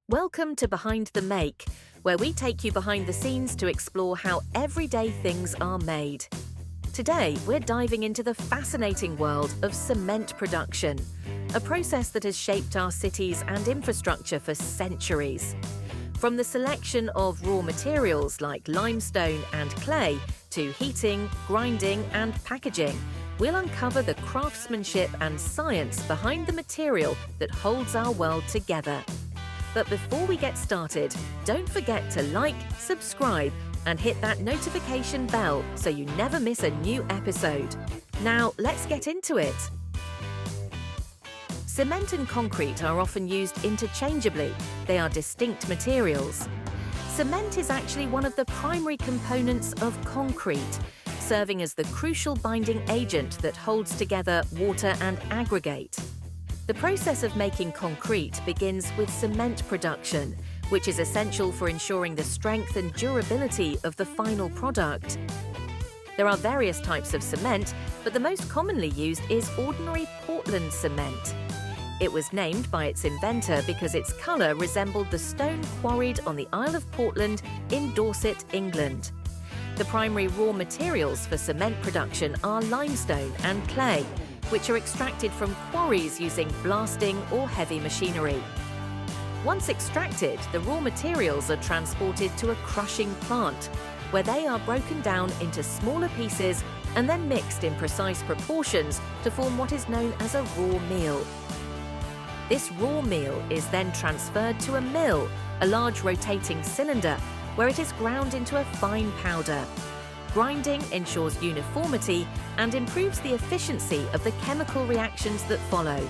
Welcome to Behind the Make, where we take you behind the scenes to explore how everyday things are made. Today, we're diving into the fascinating world of cement production, a process that has shaped our cities and infrastructure for centuries. From the selection of raw materials like limestone and clay to heating, grinding, and packaging, we'll uncover the craftsmanship and science behind the material that holds our world together. But before we get started, don't forget to like, subscribe, and hit that notification bell so you never miss a new episode. Now, let's get into it. Cement and concrete are often used interchangeably. They are distinct materials. Cement is actually one of the primary components of concrete, serving as the crucial binding agent that holds together water and aggregate. The process of making concrete begins with cement production, which is essential for ensuring the strength and durability of the final product. There are various types of cement, but the most commonly used is ordinary Portland cement. It was named by its inventor because its colour resembled the stone quarried on the Isle of Portland in Dorset, England. The primary raw materials for cement production are limestone and clay, which are extracted from quarries using blasting or heavy machinery. Once extracted, the raw materials are transported to a crushing plant, where they are broken down into smaller pieces and then mixed in precise proportions to form what is known as a raw meal. This raw meal is then transferred to a mill, a large rotating cylinder, where it is ground into a fine powder. Grinding ensures uniformity and improves the efficiency of the chemical reactions that follow.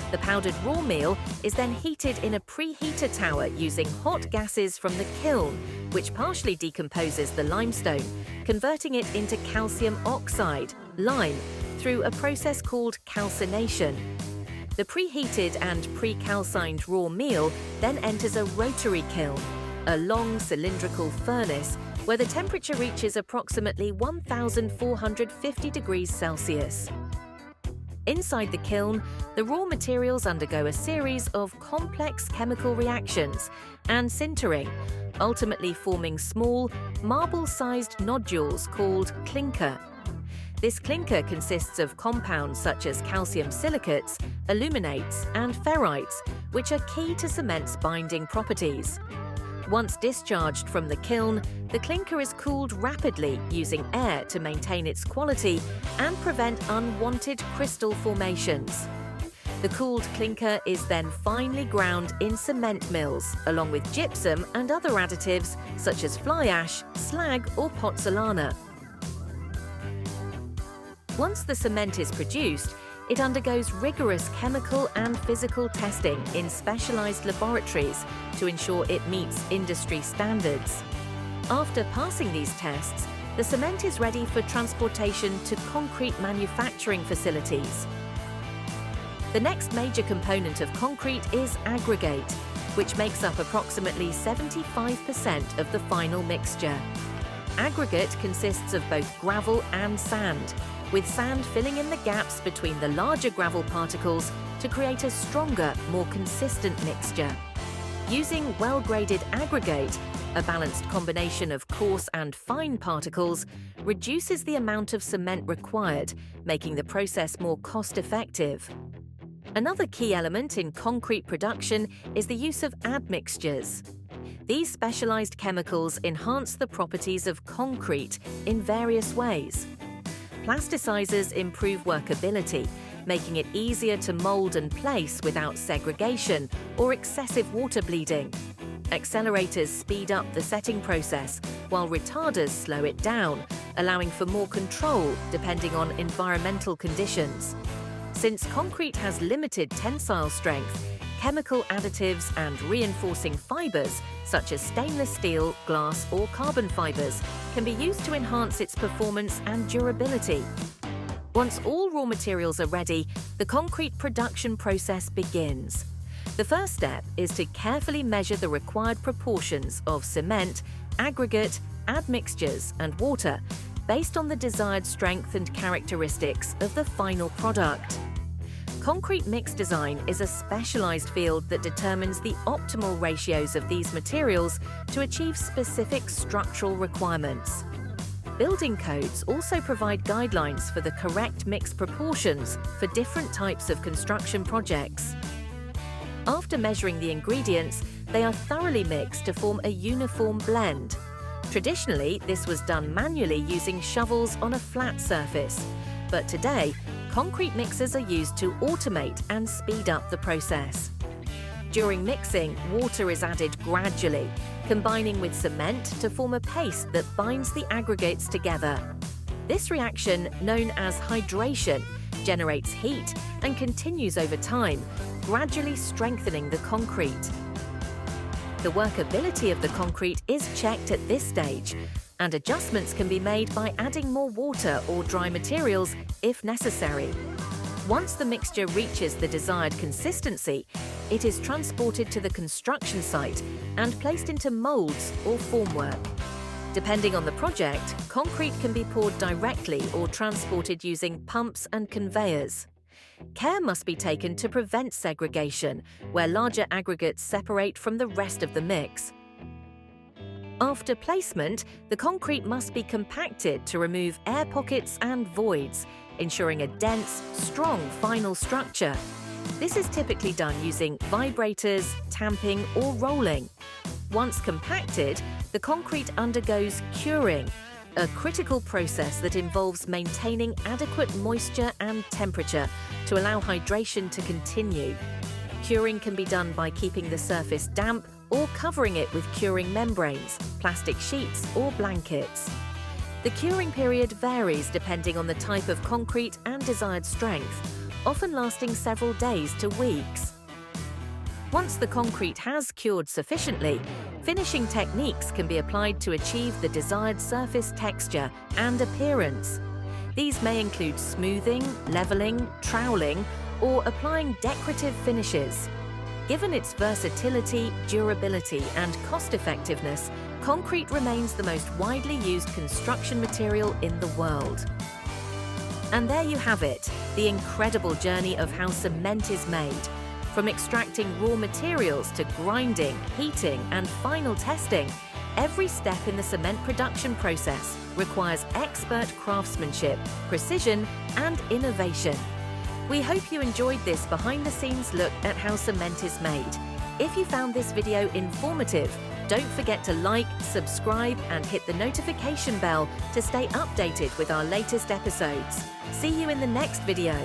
The powdered raw meal is then heated in a preheater tower using hot gases from the kiln, which partially decomposes the limestone, converting it into calcium oxide, lime, through a process called calcination. The preheated and pre-calcined raw meal then enters a rotary kiln, a long cylindrical furnace where the temperature reaches approximately 1,450 degrees Celsius. Inside the kiln, the raw materials undergo a series of complex chemical reactions and sintering, ultimately forming small, marble-sized nodules called clinker. This clinker consists of compounds such as calcium silicates, aluminates, and ferrites, which are key to cement's binding properties. Once discharged from the kiln, the clinker is cooled rapidly using air to maintain its quality and prevent unwanted crystal formations. The cooled clinker is then finely ground in cement mills, along with gypsum and other additives such as fly ash, slag, or pozzolana. Once the cement is produced, it undergoes rigorous chemical and physical testing in specialized laboratories to ensure it meets industry standards. After passing these tests, the cement is ready for transportation to concrete manufacturing facilities. The next major component of concrete is aggregate, which makes up approximately 75% of the final mixture. Aggregate consists of both gravel and sand, with sand filling in the gaps between the larger gravel particles to create a stronger, more consistent mixture. Using well-graded aggregate, a balanced combination of coarse and fine particles, reduces the amount of cement required, making the process more cost-effective. Another key element in concrete production is the use of admixtures. These specialized chemicals enhance the properties of concrete in various ways. Plasticizers improve workability, making it easier to mold and place without segregation or excessive water bleeding. Accelerators speed up the setting process, while retarders slow it down, allowing for more control depending on environmental conditions. Since concrete has limited tensile strength, chemical additives and reinforcing fibers, such as stainless steel, glass, or carbon fibers, can be used to enhance its performance and durability. Once all raw materials are ready, the concrete production process begins. The first step is to carefully measure the required proportions of cement, aggregate, admixtures, and water, based on the desired strength and characteristics of the final product. Concrete mix design is a specialized field that determines the optimal ratios of these materials to achieve specific structural requirements. Building codes also provide guidelines for the correct mix proportions for different types of construction projects. After measuring the ingredients, they are thoroughly mixed to form a uniform blend. Traditionally, this was done manually using shovels on a flat surface, but today, concrete mixers are used to automate and speed up the process. During mixing, water is added gradually, combining with cement to form a paste that binds the aggregates together. This reaction, known as hydration, generates heat and continues over time, gradually strengthening the concrete. The workability of the concrete is checked at this stage, and adjustments can be made by adding more water or dry materials if necessary. Once the mixture reaches the desired consistency, it is transported to the construction site and placed into molds or formwork. Depending on the project, concrete can be poured directly or transported using pumps and conveyors. Care must be taken to prevent segregation, where larger aggregates separate from the rest of the mix. After placement, the concrete must be compacted to remove air pockets and voids, ensuring a dense, strong final structure. This is typically done using vibrators, tamping, or rolling. Once compacted, the concrete undergoes curing, a critical process that involves maintaining adequate moisture and temperature to allow hydration to continue. Curing can be done by keeping the surface damp or covering it with curing membranes, plastic sheets, or blankets. The curing period varies depending on the type of concrete and desired strength, often lasting several days to weeks. Once the concrete has cured sufficiently, finishing techniques can be applied to achieve the desired surface texture and appearance. These may include smoothing, leveling, troweling, or applying decorative finishes. Given its versatility, durability, and cost-effectiveness, concrete remains the most widely used construction material in the world. And there you have it, the incredible journey of how cement is made. From extracting raw materials to grinding, heating, and final testing, every step in the cement production process requires expert craftsmanship, precision, and innovation. We hope you enjoyed this behind-the-scenes look at how cement is made. If you found this video informative, don't forget to like, subscribe, and hit the notification bell to stay updated with our latest episodes. See you in the next video.